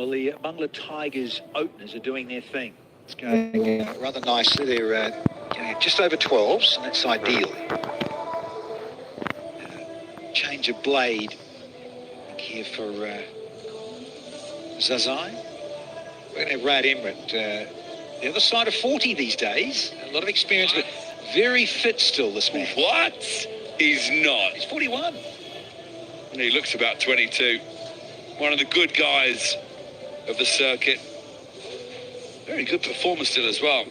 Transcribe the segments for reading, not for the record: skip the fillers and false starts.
Well, the Bangla Tigers openers are doing their thing. It's going rather nicely. They're getting just over 12s, and that's ideal. Change of blade here for Zazai. We're going to have Rad Emirates, the other side of 40 these days. A lot of experience, but very fit still, this man. What? He's not. He's 41. And he looks about 22. One of the good guys of the circuit. Very good performer still as well.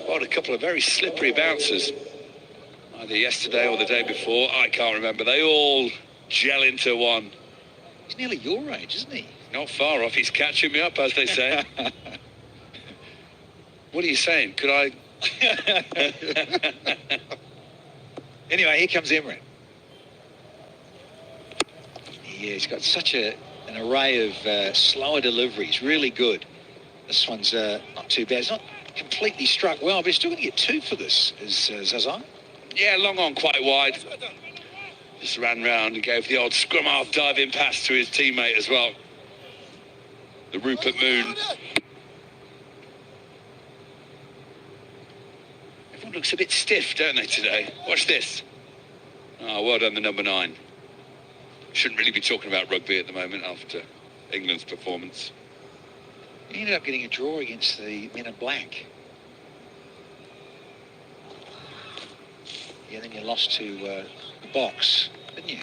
Got a couple of very slippery bouncers. Either yesterday or the day before, I can't remember. They all gel into one. He's nearly your age, isn't he? Not far off. He's catching me up, as they say. What are you saying? Could I... Anyway, here comes Emirates. Yeah, he's got such an array of slower deliveries. Really good. This one's not too bad. It's not completely struck well, but he's still going to get 2 for this, is Zazai. Yeah, long on quite wide. Just ran round and gave the odd scrum half diving pass to his teammate as well. The Rupert Moon. Everyone looks a bit stiff, don't they, today? Watch this. Oh, well done, the number 9. Shouldn't really be talking about rugby at the moment after England's performance. He ended up getting a draw against the men in black. Yeah, then you lost to the box, didn't you?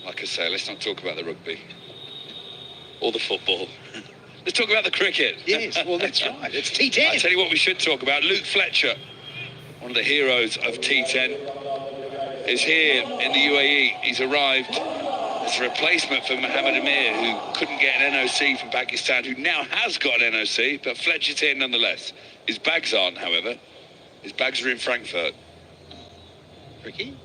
Like I say, let's not talk about the rugby. Or the football. Let's talk about the cricket. Yes, well, that's right. It's T10. I tell you what we should talk about. Luke Fletcher, one of the heroes of T10, is here in the UAE. He's arrived as a replacement for Mohammed Amir, who couldn't get an NOC from Pakistan, who now has got an NOC, but Fletcher's here nonetheless. His bags aren't, however. His bags are in Frankfurt. Ricky?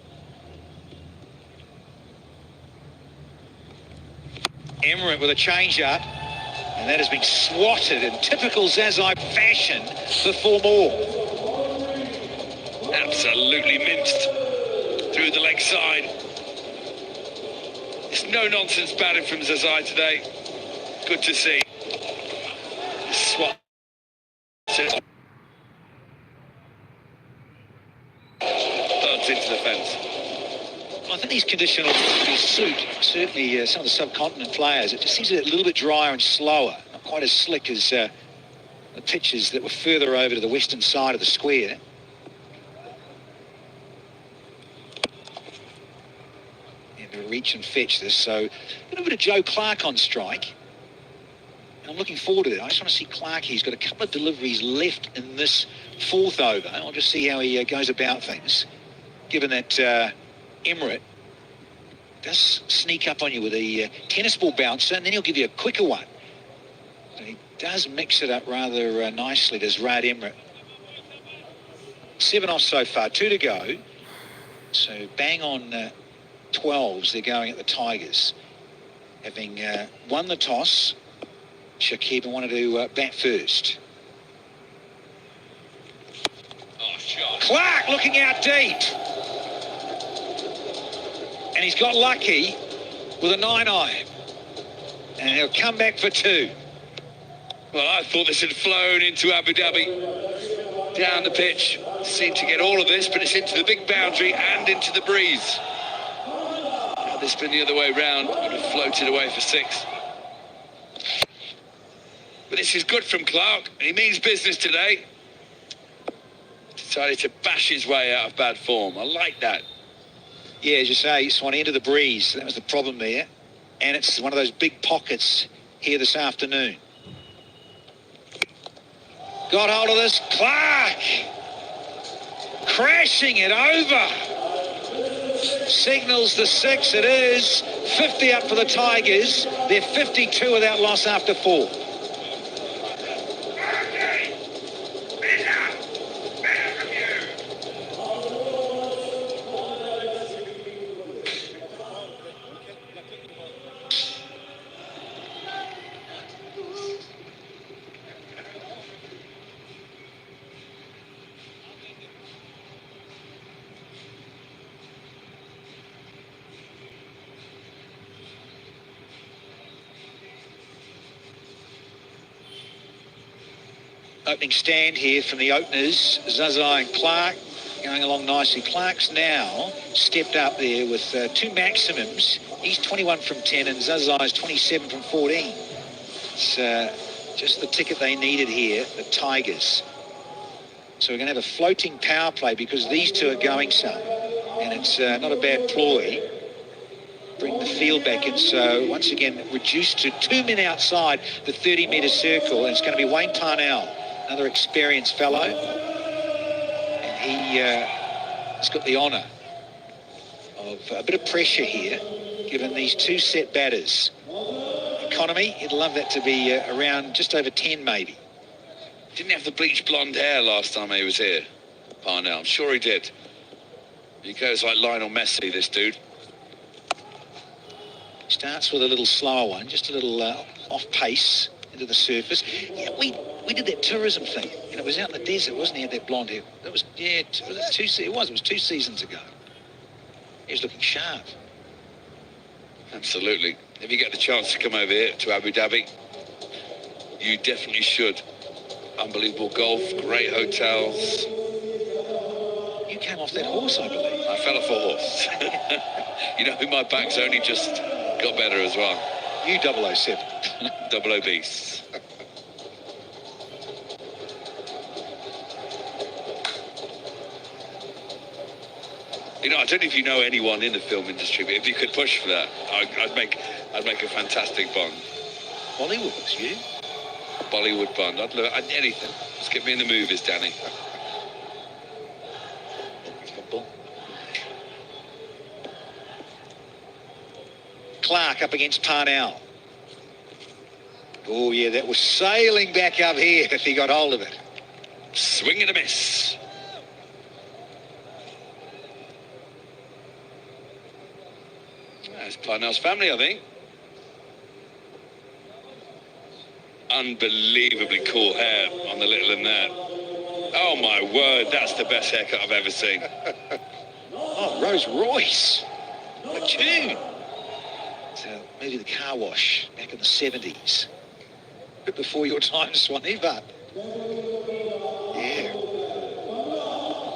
Emirates with a change-up, and that has been swatted in typical Zazai fashion for 4 more. Absolutely minced through the leg side. It's no-nonsense batting from Zazai today. Good to see. Swat. Thuds into the fence. I think these conditions suit certainly some of the subcontinent players. It just seems a little bit drier and slower, not quite as slick as the pitches that were further over to the western side of the square. And to reach and fetch this, so a little bit of Joe Clark on strike. I'm looking forward to it. I just want to see Clark. He's got a couple of deliveries left in this 4th over. I'll just see how he goes about things, given that Emirates does sneak up on you with a tennis ball bouncer, and then he'll give you a quicker one. So he does mix it up rather nicely, does Rad Emirates. 7 off so far, 2 to go. So bang on 12s, they're going at the Tigers. Having won the toss, Shakib wanted to bat first. Oh, shot. Clark looking out deep. And he's got lucky with a 9-iron. And he'll come back for 2. Well, I thought this had flown into Abu Dhabi. Down the pitch. Seemed to get all of this, but it's into the big boundary and into the breeze. Had this been the other way round, would have floated away for 6. But this is good from Clark. He means business today. Decided to bash his way out of bad form. I like that. Yeah, as you say, it's one into the breeze. That was the problem there. And it's one of those big pockets here this afternoon. Got hold of this. Clark! Crashing it over. Signals the 6. It is 50 up for the Tigers. They're 52 without loss after 4. opening stand here from the openers, Zazai and Clark, going along nicely. Clark's now stepped up there with 2 maximums. He's 21 from 10 and Zazai's 27 from 14. It's just the ticket they needed here, the Tigers. So we're going to have a floating power play because these two are going some. And it's not a bad ploy. Bring the field back in. So once again, reduced to 2 men outside the 30-metre circle. And it's going to be Wayne Parnell, another experienced fellow. And he has got the honour of a bit of pressure here, given these 2 set batters. Economy, he'd love that to be around just over 10 maybe. Didn't have the bleached blonde hair last time he was here, Parnell. I'm sure he did. He goes like Lionel Messi, this dude. Starts with a little slower one, just a little off pace into the surface. Yeah, we did that tourism thing, and it was out in the desert, wasn't he? Had that blonde hair. That was it was 2 seasons ago. He was looking sharp. Absolutely. If you get the chance to come over here to Abu Dhabi, you definitely should. Unbelievable golf, great hotels. You came off that horse, I believe. I fell off a horse. You know, my back's only just got better as well. You 007. Double obese. You know, I don't know if you know anyone in the film industry, but if you could push for that, I'd make a fantastic Bond. Bollywood, you? Bollywood Bond. I'd anything. Just get me in the movies, Danny. Clark up against Parnell. Oh, yeah, that was sailing back up here if he got hold of it. Swing and a miss. That's Parnell's family, I think. Unbelievably cool hair on the little one there. Oh, my word, that's the best haircut I've ever seen. Oh, Rolls Royce. A tune. So maybe the car wash back in the 70s. A bit before your time, Swanee, but yeah.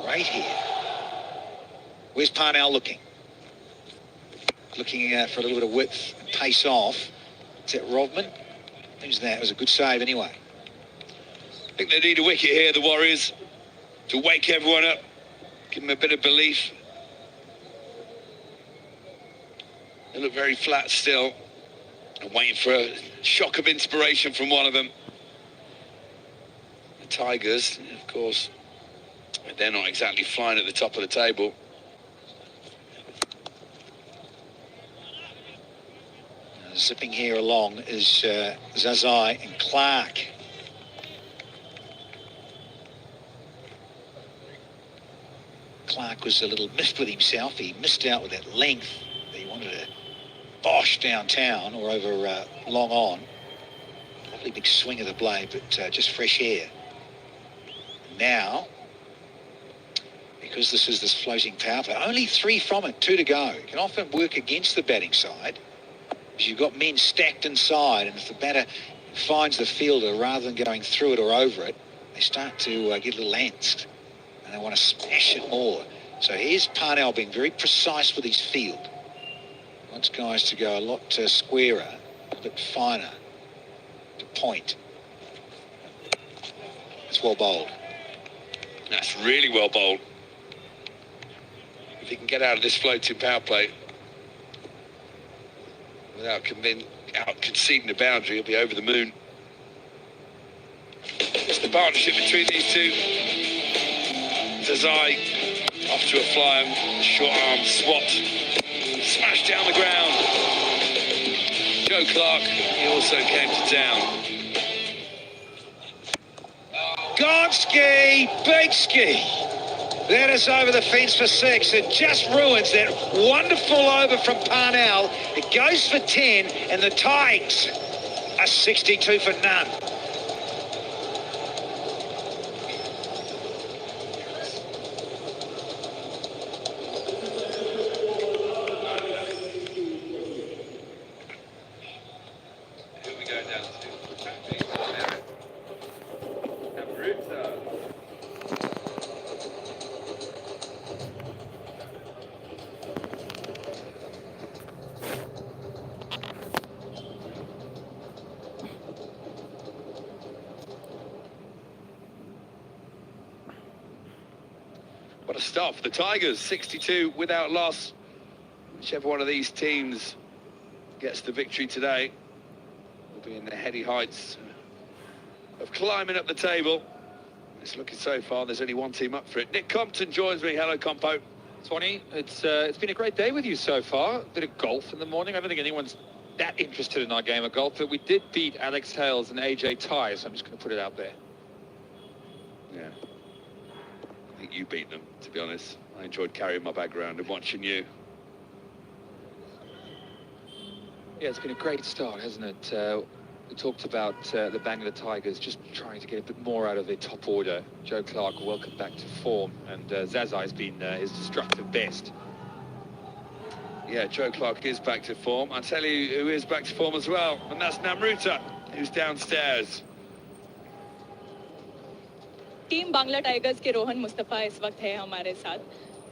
Right here. Where's Parnell looking? Looking for a little bit of width and pace off. Is that Rodman? Who's that? It was a good save anyway. I think they need a wicket here, the Warriors, to wake everyone up, give them a bit of belief. They look very flat still. I'm waiting for a shock of inspiration from one of them. The Tigers, of course, they're not exactly flying at the top of the table. Zipping here along is Zazai and Clark. Clark was a little miffed with himself. He missed out with that length. He wanted to bosh downtown or over long on. Lovely big swing of the blade, but just fresh air. Now, because this is this floating power play, only 3 from it, 2 to go. It can often work against the batting side. Because you've got men stacked inside, and if the batter finds the fielder rather than going through it or over it, they start to get a little antsed, and they want to smash it more. So here's Parnell being very precise with his field. Wants guys to go a lot squarer, a bit finer to point. It's well bowled. That's really well bowled. If he can get out of this floating power play without conceding the boundary, he'll be over the moon. It's the partnership between these two. Zazai off to a fly, short arm swat, smashed down the ground. Joe Clark, he also came to down. Gonski, big ski. That is over the fence for 6. It just ruins that wonderful over from Parnell. It goes for 10, and the Tigers are 62 for none. Who are we going down to? What a start for the Tigers, 62 without loss. Whichever one of these teams gets the victory today will be in the heady heights of climbing up the table. It's looking so far, there's only one team up for it. Nick Compton joins me. Hello, Compo. Swanee, it's been a great day with you so far. A bit of golf in the morning. I don't think anyone's that interested in our game of golf, but we did beat Alex Hales and AJ Ty, so I'm just going to put it out there. Yeah. I think you beat them, to be honest. I enjoyed carrying my bag around and watching you. Yeah, it's been a great start, hasn't it? We talked about the Bangalore Tigers just trying to get a bit more out of their top order. Joe Clark, welcome back to form, and Zazai's been his destructive best. Yeah, Joe Clark is back to form. I'll tell you who is back to form as well, and that's Namruta, who's downstairs. Team Bangla tigers के रोहन मुस्तफा इस वक्त है हमारे साथ।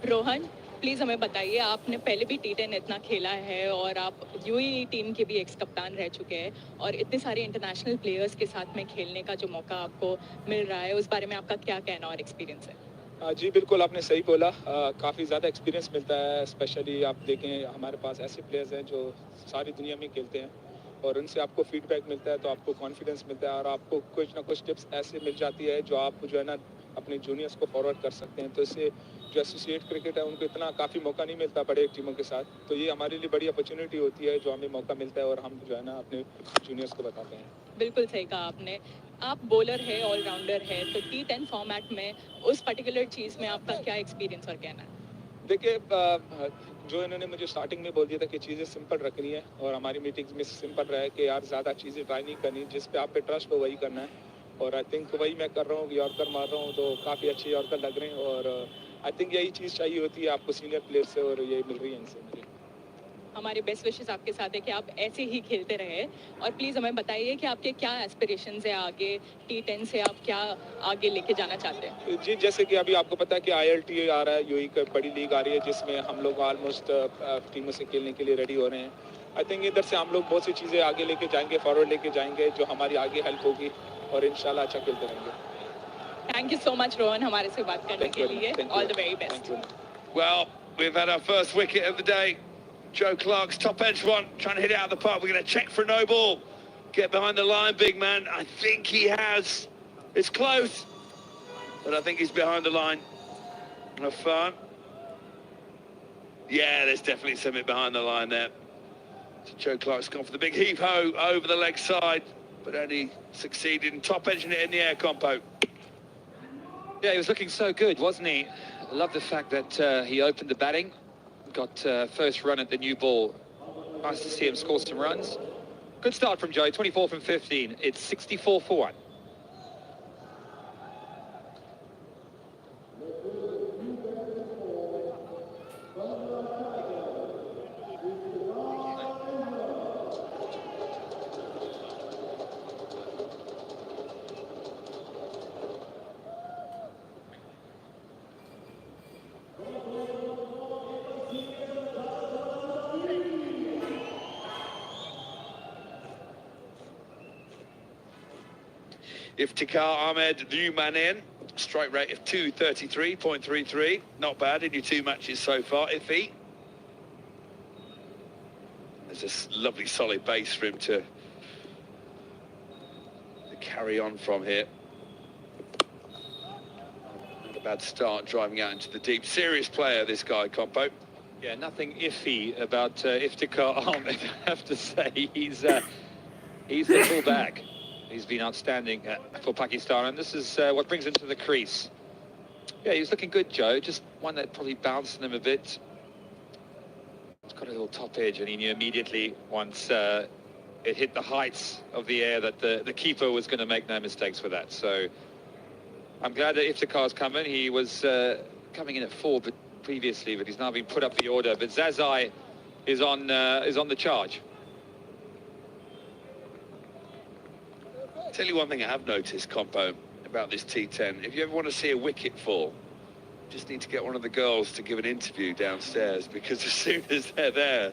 Rohan, please हमें बताइए, आपने पहले भी T10 इतना खेला है और आप यूएई टीम के भी एक्स कप्तान रह चुके हैं और इतने सारे इंटरनेशनल प्लेयर्स के साथ में खेलने का जो मौका आपको मिल रहा है, उस बारे में आपका क्या कहना और एक्सपीरियंस है? जी बिल्कुल, आपने सही बोला। काफ़ी ज़्यादा एक्सपीरियंस मिलता है। स्पेशली आप देखें, हमारे पास ऐसे प्लेयर्स हैं जो सारी दुनिया में खेलते हैं और उनसे आपको फीडबैक मिलता है, तो आपको कॉन्फिडेंस मिलता है और आपको कुछ ना कुछ टिप्स ऐसे मिल जाती है जो आप जो है ना अपने जूनियर्स को फॉरवर्ड कर सकते हैं। तो इससे जो एसोसिएट क्रिकेट है उनको इतना काफ़ी मौका नहीं मिलता बड़े टीमों के साथ, तो ये हमारे लिए बड़ी अपॉर्चुनिटी होती है जो हमें मौका मिलता है और हम जो है ना अपने जूनियर्स को बताते हैं। बिल्कुल सही कहा आपने। आप बॉलर है, ऑलराउंडर है, तो T10 फॉर्मेट में उस पर्टिकुलर चीज़ में आपका क्या एक्सपीरियंस और कहना है? देखिए, जो इन्होंने मुझे स्टार्टिंग में बोल दिया था कि चीज़ें सिंपल रखनी है और हमारी मीटिंग्स में सिंपल रहे कि यार ज़्यादा चीज़ें ट्राई नहीं करनी, जिस पे आप पे ट्रस्ट हो वही करना है। और आई थिंक वही मैं कर रहा हूँ, यॉर्कर मार रहा हूँ, तो काफ़ी अच्छे यॉर्कर लग रहे हैं और आई थिंक यही चीज़ चाहिए होती है आपको सीनियर प्लेयर से और ये मिल रही है इनसे मुझे। हमारे बेस्ट विशेस आपके साथ है कि आप ऐसे ही खेलते रहे और प्लीज़ हमें बताइए कि आपके क्या एस्पिरेशंस है आगे, T10 से आप क्या आगे लेके जाना चाहते हैं? जी, जैसे कि अभी आपको पता है कि ILT आ रहा है, यूएई की बड़ी लीग आ रही है जिसमें हम लोग ऑलमोस्ट टीमों से खेलने के लिए रेडी हो रहे हैं। आई थिंक इधर से हम लोग बहुत सी चीज़ें आगे लेके जाएंगे, फॉरवर्ड लेके जाएंगे, जो हमारी आगे हेल्प होगी और इंशाल्लाह अच्छा खेलते रहेंगे। Thank you so much Rohan, हमारे से बात करने के लिए। All the very best. Well, we've had our first wicket of the day. Joe Clark's top edge one, trying to hit it out of the park. We're going to check for a no ball. Get behind the line, big man. I think he has. It's close, but I think he's behind the line. Have fun. Yeah, there's definitely something behind the line there. So Joe Clark's gone for the big heave-ho over the leg side, but only succeeded in top edging it in the air, Compo. Yeah, he was looking so good, wasn't he? I love the fact that he opened the batting, got first run at the new ball. Nice to see him score some runs. Good start from Joe, 24 from 15. It's 64 for 1. Iftikhar Ahmed, the new man in. Strike rate of 233.33. Not bad in your two matches so far, Iffy. There's a lovely solid base for him to carry on from here. Not a bad start driving out into the deep. Serious player, this guy, Compo. Yeah, nothing iffy about Iftikhar Ahmed, I have to say. He's the full bag. He's been outstanding for Pakistan, and this is what brings him to the crease. Yeah, he was looking good, Joe. Just one that probably bounced him a bit. It's got a little top edge, and he knew immediately once it hit the heights of the air that the keeper was going to make no mistakes with that. So I'm glad that Iftikhar's come in. He was coming in at 4 previously, but he's now been put up the order. But Zazai is on the charge. Tell you one thing I have noticed, Compo, about this T10. If you ever want to see a wicket fall, just need to get one of the girls to give an interview downstairs, because as soon as they're there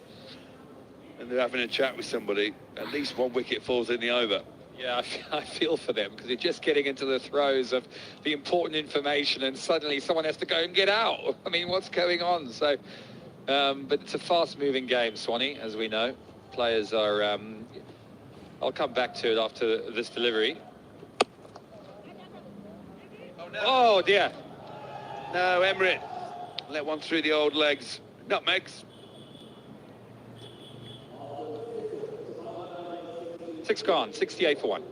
and they're having a chat with somebody, at least one wicket falls in the over. Yeah, I feel for them because they're just getting into the throes of the important information and suddenly someone has to go and get out. I mean, what's going on? So, but it's a fast-moving game, Swanee, as we know. Players are... I'll come back to it after this delivery. Oh, no. Oh, dear. No, Emmerich. Let one through the old legs. Nutmegs. 6 gone, 68 for 1.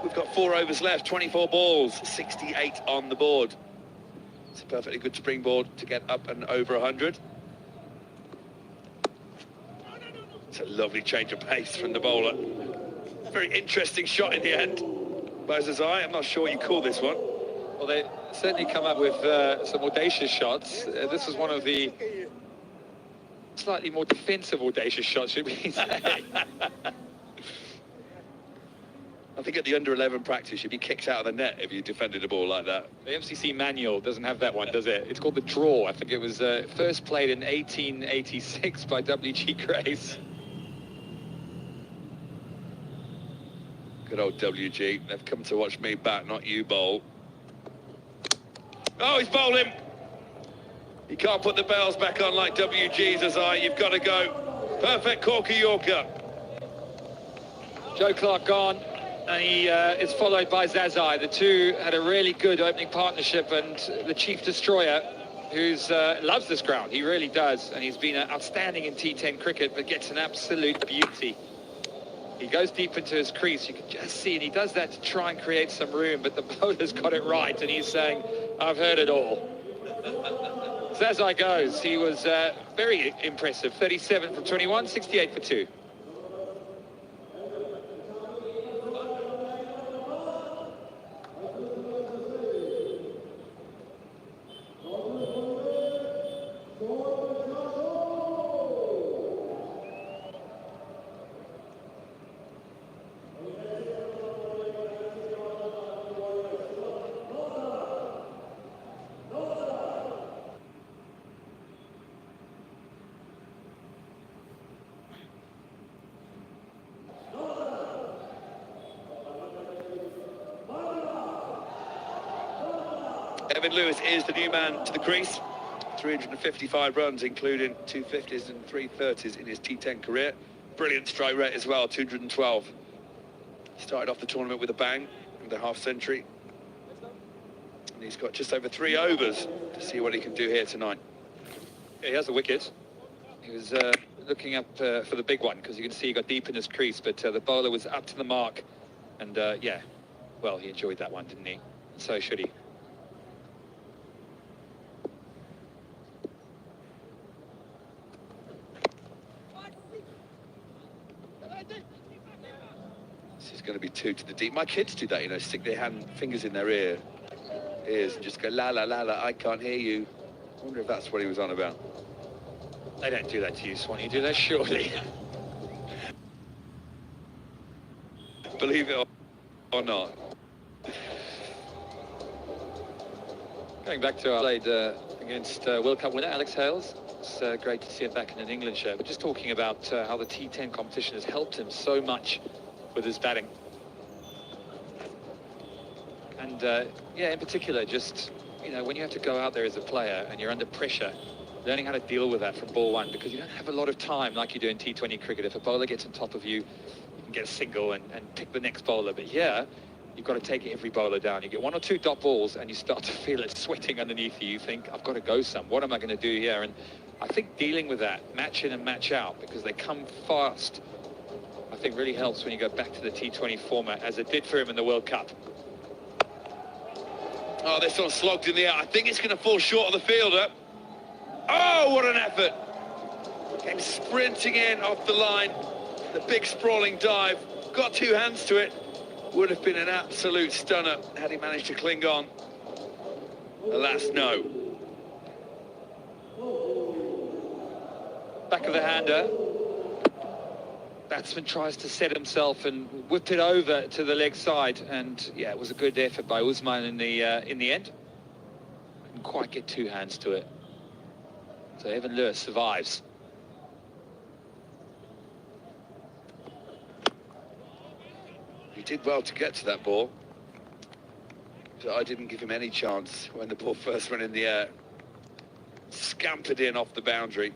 We've got 4 overs left, 24 balls, 68 on the board. It's a perfectly good springboard to get up and over 100. It's a lovely change of pace from the bowler. Very interesting shot in the end. Bowser's eye, I'm not sure what you call this one. Well, they certainly come up with some audacious shots. This was one of the slightly more defensive audacious shots, should we say. I think at the under-11 practice, you'd be kicked out of the net if you defended a ball like that. The MCC manual doesn't have that one, does it? It's called the draw. I think it was first played in 1886 by W.G. Grace. Good old WG. They've come to watch me bat, not you bowl. Oh, he's bowling. You can't put the bells back on like WG's as You've got to go. Perfect corker Yorker. Joe Clark gone. And he is followed by Zazai. The two had a really good opening partnership, and the Chief Destroyer, who's loves this ground, he really does, and he's been outstanding in T10 cricket, but gets an absolute beauty. He goes deep into his crease, you can just see, and he does that to try and create some room, but the bowler's got it right, and he's saying, I've heard it all. Zazai goes. He was very impressive. 37 from 21, 68 for 2. Evan Lewis is the new man to the crease. 355 runs, including 2 50s and 3 30s in his T10 career. Brilliant strike rate as well, 212. Started off the tournament with a bang, with a half century. And he's got just over 3 overs to see what he can do here tonight. Yeah, he has a wicket. He was looking up for the big one, because you can see he got deep in his crease, but the bowler was up to the mark. And yeah, well, he enjoyed that one, didn't he? So should he. This is going to be 2 to the deep. My kids do that, you know, stick their fingers in their ears and just go, la, la, la, la, I can't hear you. I wonder if that's what he was on about. They don't do that to you, Swanee, do they? Surely. Believe it or not. Going back to our played against World Cup winner Alex Hales. It's great to see him back in an England shirt. But just talking about how the T10 competition has helped him so much with his batting. And yeah, in particular, just, you know, when you have to go out there as a player and you're under pressure, learning how to deal with that from ball one, because you don't have a lot of time like you do in T20 cricket. If a bowler gets on top of you, you can get a single and pick the next bowler. But here, you've got to take every bowler down. You get 1 or 2 dot balls and you start to feel it sweating underneath you. You think, I've got to go some. What am I going to do here? And I think dealing with that, match in and match out, because they come fast, I think really helps when you go back to the T20 format, as it did for him in the World Cup. Oh, this one slogged in the air. I think it's going to fall short of the fielder. Oh, what an effort. Came sprinting in off the line. The big sprawling dive. Got two hands to it. Would have been an absolute stunner had he managed to cling on. Alas, no. Back of the hander. Batsman tries to set himself and whipped it over to the leg side, and yeah, it was a good effort by Usman in the end. Couldn't quite get two hands to it. So Evan Lewis survives. He did well to get to that ball. So I didn't give him any chance when the ball first went in the air. Scampered in off the boundary.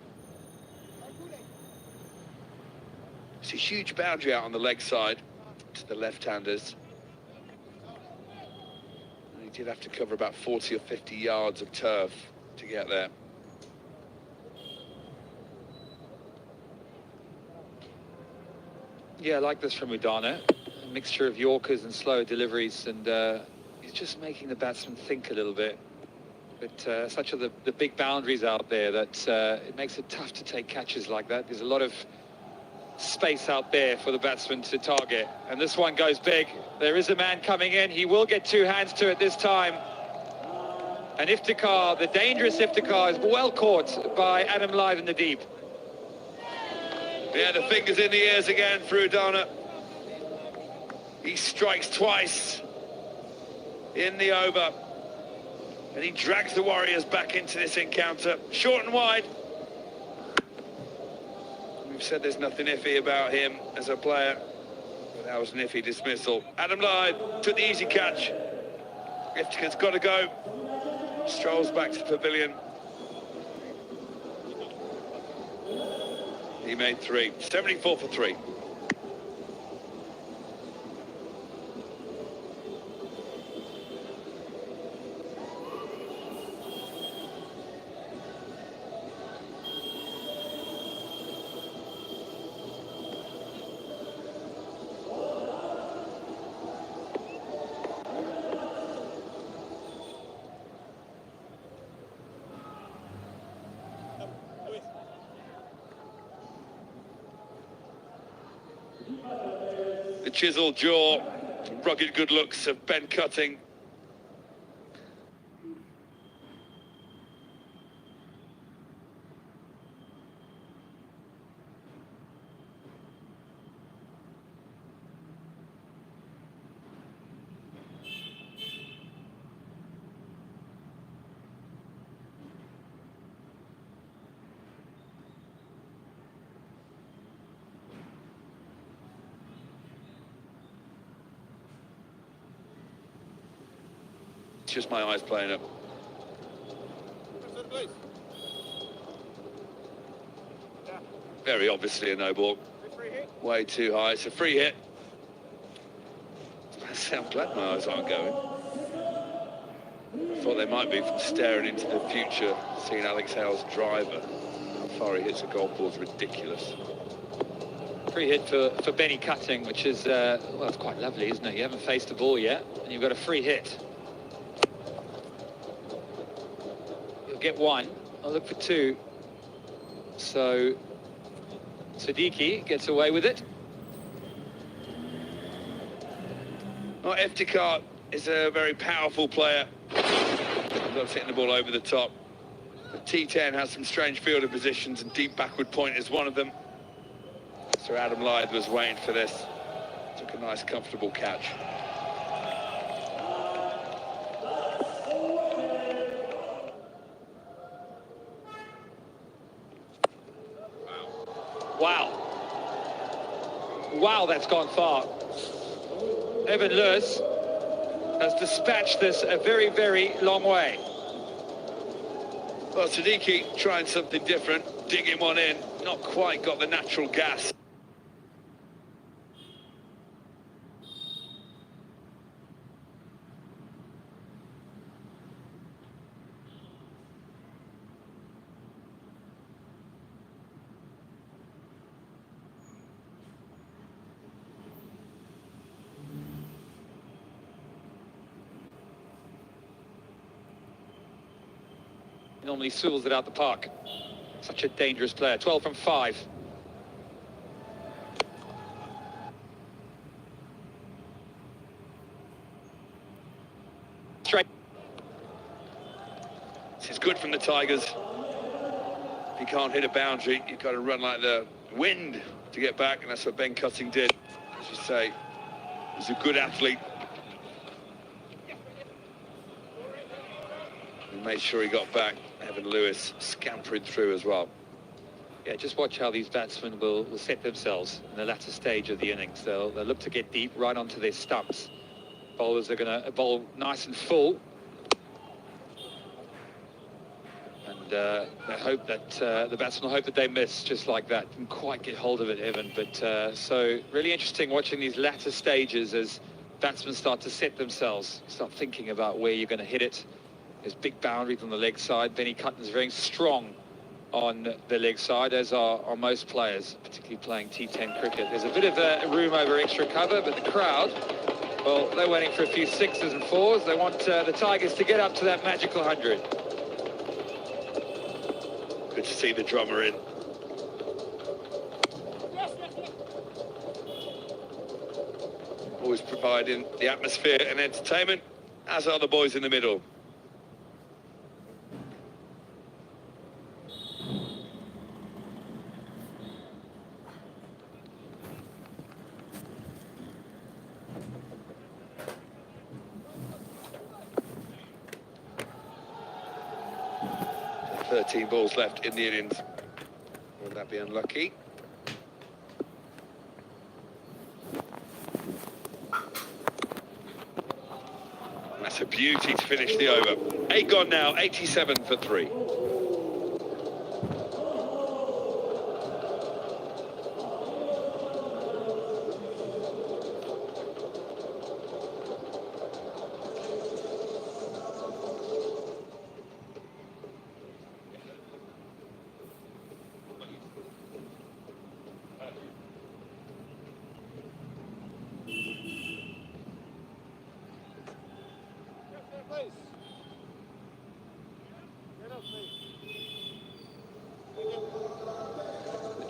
It's a huge boundary out on the leg side to the left-handers. And he did have to cover about 40 or 50 yards of turf to get there. Yeah, I like this from Udana. A mixture of Yorkers and slow deliveries, and he's just making the batsman think a little bit. But such are the big boundaries out there that it makes it tough to take catches like that. There's a lot of space out there for the batsman to target, and this one goes big. There is a man coming in. He will get two hands to it this time. And Iftikhar, the dangerous Iftikhar, is well caught by Adam Lyth in the deep. Yeah, the fingers in the ears again for Udana. He strikes twice in the over, and he drags the Warriors back into this encounter. Short and wide. We've said there's nothing iffy about him as a player, but that was an iffy dismissal. Adam Lyth took the easy catch. Iftikhar's got to go. Strolls back to the pavilion. He made three. 74 for three. The chiseled jaw, rugged good looks of Ben Cutting. It's just my eyes playing up. Very obviously a no ball. Way too high. It's a free hit. I'm glad my eyes aren't going. I thought they might be from staring into the future, seeing Alex Hale's driver. How far he hits a golf ball is ridiculous. Free hit for Benny Cutting, which is, well, it's quite lovely, isn't it? You haven't faced the ball yet, and you've got a free hit. You'll get one. I'll look for two. So Siddiqui gets away with it. Well, Iftikhar is a very powerful player. Loves hitting the ball over the top. The T10 has some strange fielder positions, and deep backward point is one of them. So Adam Lyth was waiting for this. Took a nice, comfortable catch. Wow. Wow, that's gone far. Evan Lewis has dispatched this a very, very long way. Well, Siddiqui trying something different, digging one in, not quite got the natural gas. He normally swivels it out the park. Such a dangerous player. 12 from 5. Straight. This is good from the Tigers. If you can't hit a boundary, you've got to run like the wind to get back, and that's what Ben Cutting did. As you say, he's a good athlete. He made sure he got back. Evan Lewis scampering through as well. Yeah, just watch how these batsmen will set themselves in the latter stage of the innings. They'll look to get deep right onto their stumps. Bowlers are going to bowl nice and full. And they hope that the batsmen will hope that they miss just like that. Didn't quite get hold of it, Evan. But so really interesting watching these latter stages as batsmen start to set themselves, start thinking about where you're going to hit it. There's big boundaries on the leg side. Benny Cutton's very strong on the leg side, as are most players, particularly playing T10 cricket. There's a bit of room over extra cover, but the crowd, well, they're waiting for a few 6s and 4s. They want the Tigers to get up to that magical 100. Good to see the drummer in. Always providing the atmosphere and entertainment, as are the boys in the middle. So 13 balls left in the innings. Will that be unlucky? That's a beauty to finish the over. 8 gone now, 87 for 3.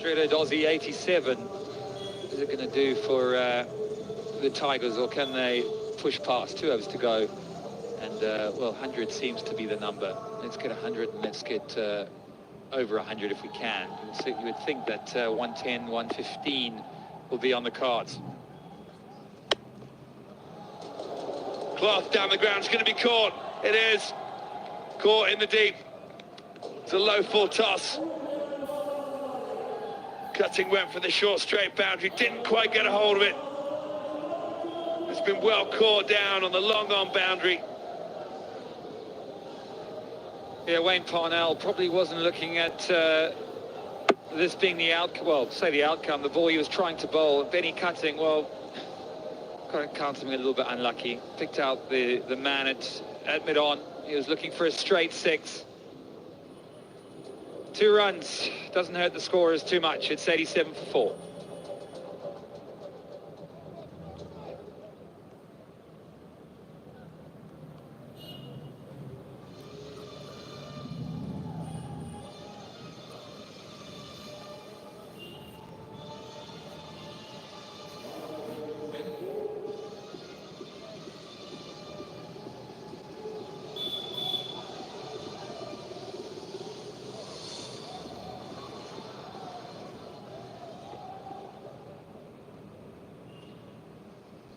Dreaded Aussie 87. What is it going to do for the Tigers, or can they push past? 2 overs to go, and well, 100 seems to be the number. Let's get 100 and let's get over 100 if we can. You would think that 110, 115 will be on the cards. Cloth down the ground, it's going to be caught. It is caught in the deep. It's a low 4 toss. Cutting went for the short straight boundary, didn't quite get a hold of it. It's been well caught down on the long on boundary. Yeah, Wayne Parnell probably wasn't looking at this being the outcome. Well, say the outcome, the ball he was trying to bowl. Benny Cutting, well, got to count him a little bit unlucky. Picked out the man at mid-on. He was looking for a straight 6. 2 runs, doesn't hurt the scorers too much. It's 87 for 4.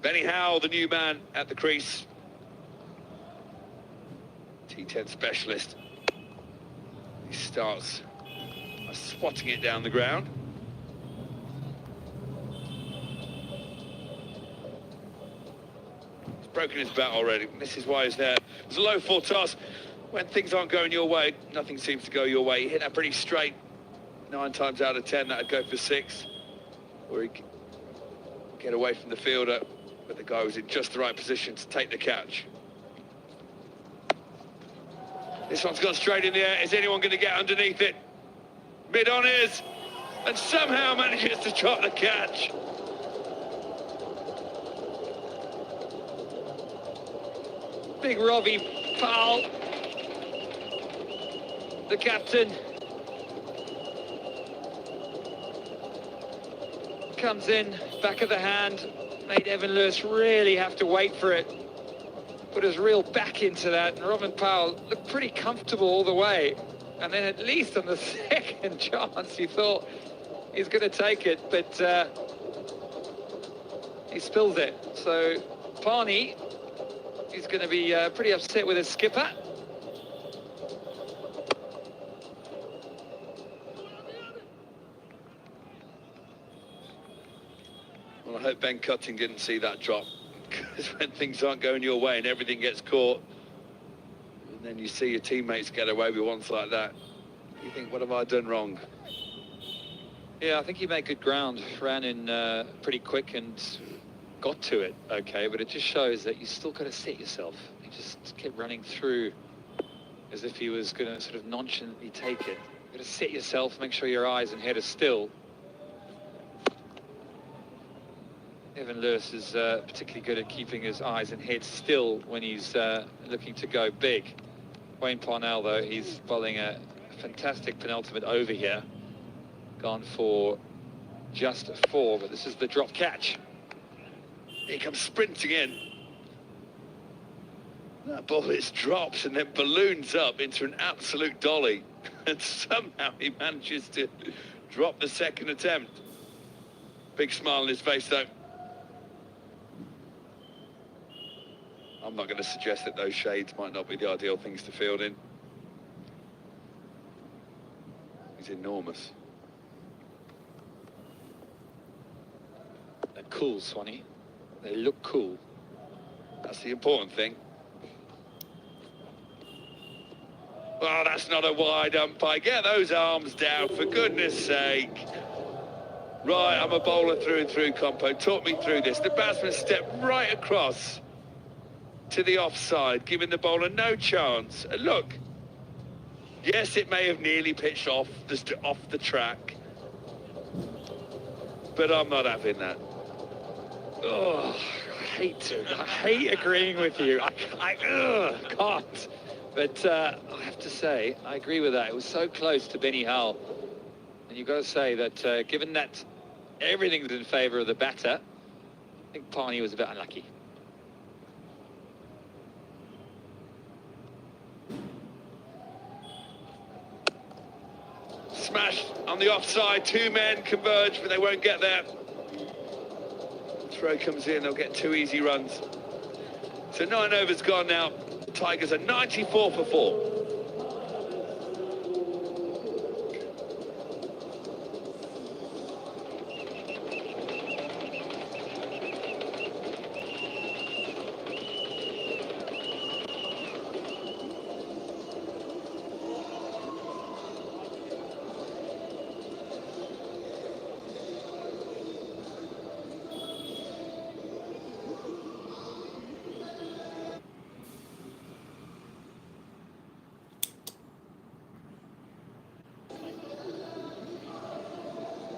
Benny Howell, the new man at the crease. T10 specialist. He starts by swatting it down the ground. He's broken his bat already. This is why he's there. It's a low 4 toss. When things aren't going your way, nothing seems to go your way. You hit that pretty straight. 9 times out of 10, that'd go for 6. Or he can get away from the fielder. But the guy was in just the right position to take the catch. This one's gone straight in the air. Is anyone going to get underneath it? Mid-on is, and somehow manages to drop the catch. Big Robbie foul. the captain, comes in, back of the hand, made Evan Lewis really have to wait for it. Put his real back into that, and Robin Powell looked pretty comfortable all the way. And then at least on the second chance, he thought he's going to take it, but he spills it. So Parney is going to be pretty upset with his skipper. Well, I hope Ben Cutting didn't see that drop, because when things aren't going your way and everything gets caught, and then you see your teammates get away with ones like that, you think, what have I done wrong? Yeah, I think he made good ground, ran in pretty quick and got to it okay, but it just shows that you still got to set yourself. He just kept running through as if he was going to sort of nonchalantly take it. You've got to set yourself, make sure your eyes and head are still. Evan Lewis is particularly good at keeping his eyes and head still when he's looking to go big. Wayne Parnell, though, he's bowling a fantastic penultimate over here. Gone for just 4, but this is the drop catch. He comes sprinting in. That ball is dropped and then balloons up into an absolute dolly. And somehow he manages to drop the second attempt. Big smile on his face, though. I'm not going to suggest that those shades might not be the ideal things to field in. He's enormous. They're cool, Swanee. They look cool. That's the important thing. Oh, that's not a wide umpire. Get those arms down, for goodness sake. Right, I'm a bowler through and through, Compo. Talk me through this. The batsman stepped right across to the offside, giving the bowler no chance. And look, yes, it may have nearly pitched off the track, but I'm not having that. Oh, I hate agreeing with you. I can't. But I have to say, I agree with that. It was so close to Benny Hull. And you've got to say that given that everything's in favour of the batter, I think Parney was a bit unlucky. Smashed on the offside. 2 men converge, but they won't get there. Throw comes in, they'll get 2 easy runs. So 9 overs gone now. Tigers are 94 for 4.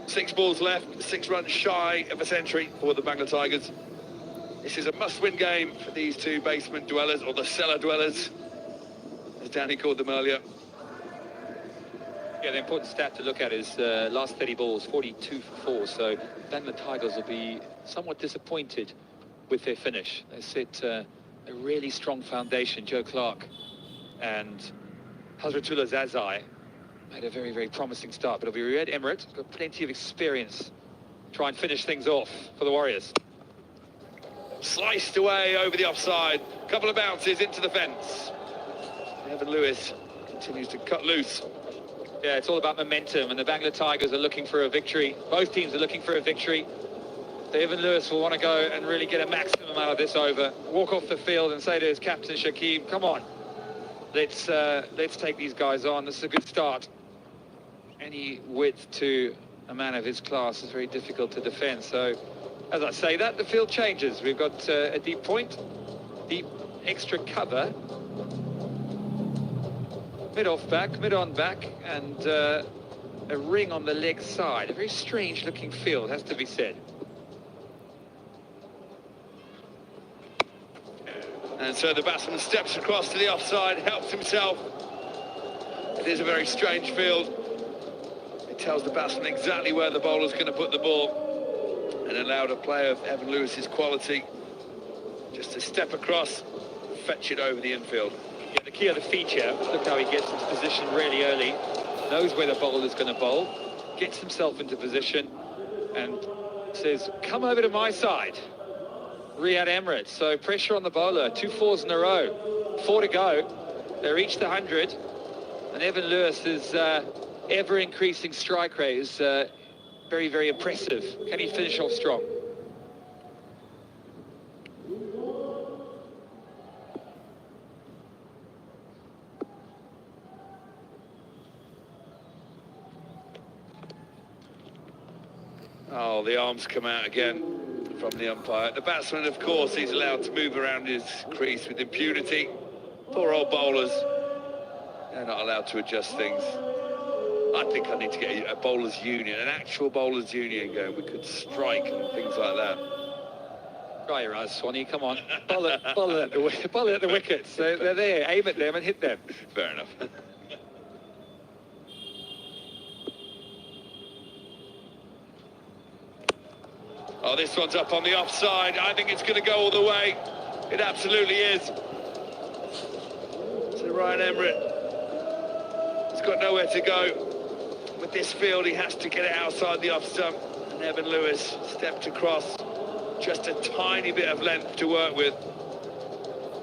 Six balls left, 6 runs shy of a century for the Bangla Tigers. This is a must-win game for these 2 basement dwellers, or the cellar dwellers, as Danny called them earlier. Yeah, the important stat to look at is last 30 balls, 42 for 4. So Bangla Tigers will be somewhat disappointed with their finish. They set a really strong foundation. Joe Clark and Hazratullah Zazai made a very, very promising start, but it'll be Riyad Emirates. Got plenty of experience. Try and finish things off for the Warriors. Sliced away over the offside. Couple of bounces into the fence. Evan Lewis continues to cut loose. Yeah, it's all about momentum, and the Bangla Tigers are looking for a victory. Both teams are looking for a victory. So Evan Lewis will want to go and really get a maximum out of this over. Walk off the field and say to his captain, Shakib, come on. Let's take these guys on. This is a good start. Any width to a man of his class is very difficult to defend. So, as I say that, the field changes. We've got a deep point, deep extra cover, mid-off back, mid-on back, and a ring on the leg side. A very strange looking field, has to be said. And so the batsman steps across to the offside, helps himself. It is a very strange field. It tells the batsman exactly where the bowler's going to put the ball, and allowed a player of Evan Lewis's quality just to step across, fetch it over the infield. Yeah, the key of the feature, look how he gets into position really early, knows where the bowler's going to bowl, gets himself into position, and says, come over to my side. Riyad Emirates, so pressure on the bowler, 2 fours in a row, 4 to go. They reached the 100, and Evan Lewis's ever-increasing strike rate is very, very impressive. Can he finish off strong? Oh, the arms come out again from the umpire. The batsman, of course, he's allowed to move around his crease with impunity. Poor old bowlers, they're not allowed to adjust things. I think I need to get a bowlers' union, an actual bowlers' union going. We could strike and things like that. Try your eyes, Swanee, come on. Bowl it at the wickets. They're there, aim at them and hit them. Fair enough. Oh, this one's up on the offside. I think it's going to go all the way. It absolutely is. So Ryan Emirates has got nowhere to go. With this field, he has to get it outside the off stump. And Evan Lewis stepped across. Just a tiny bit of length to work with.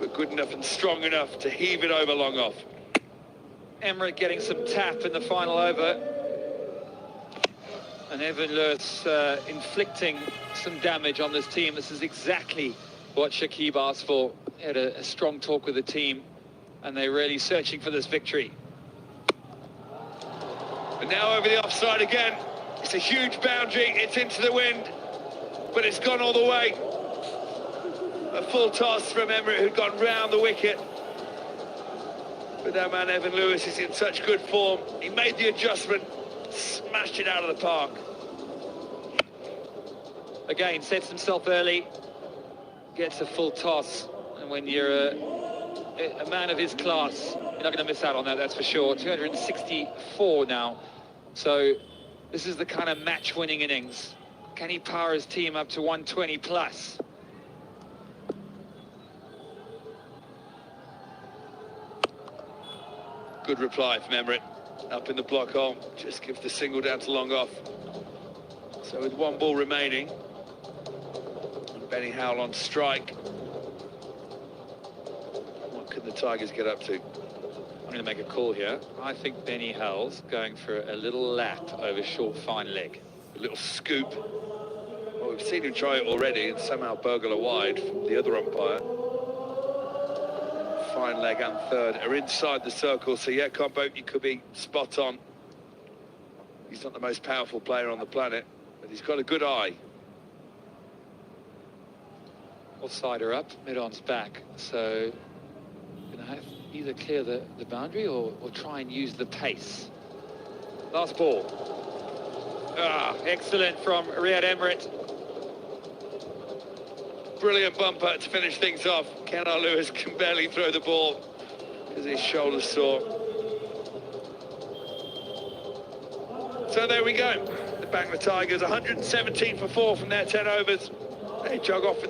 But good enough and strong enough to heave it over long off. Emirates getting some tap in the final over. And Evan Lewis inflicting some damage on this team. This is exactly what Shakib asked for. He had a strong talk with the team, and they're really searching for this victory. And now over the offside again. It's a huge boundary. It's into the wind, but it's gone all the way. A full toss from Emirates, who'd gone round the wicket. But that man Evan Lewis is in such good form. He made the adjustment, smashed it out of the park. Again, sets himself early, gets a full toss, and when you're a man of his class, you're not going to miss out on that, that's for sure. 264 now, so this is the kind of match-winning innings. Can he power his team up to 120 plus? Good reply from Emirates. Up in the block hole, just gives the single down to long off. So with 1 ball remaining, and Benny Howell on strike, what can the Tigers get up to? I'm going to make a call here. I think Benny Howell's going for a little lap over short fine leg. A little scoop. Well, we've seen him try it already and somehow burgle wide from the other umpire. Fine leg and third are inside the circle, so yeah, Combo, you could be spot on. He's not the most powerful player on the planet, but he's got a good eye. Offsider up, mid-on's back, so going to have either clear the boundary or try and use the pace. Last ball. Ah, excellent from Riyad Emirates. Brilliant bumper to finish things off. Kenar Lewis can barely throw the ball because his shoulder's sore. So there we go. The Bangla Tigers, 117 for 4 from their 10 overs. They jog off with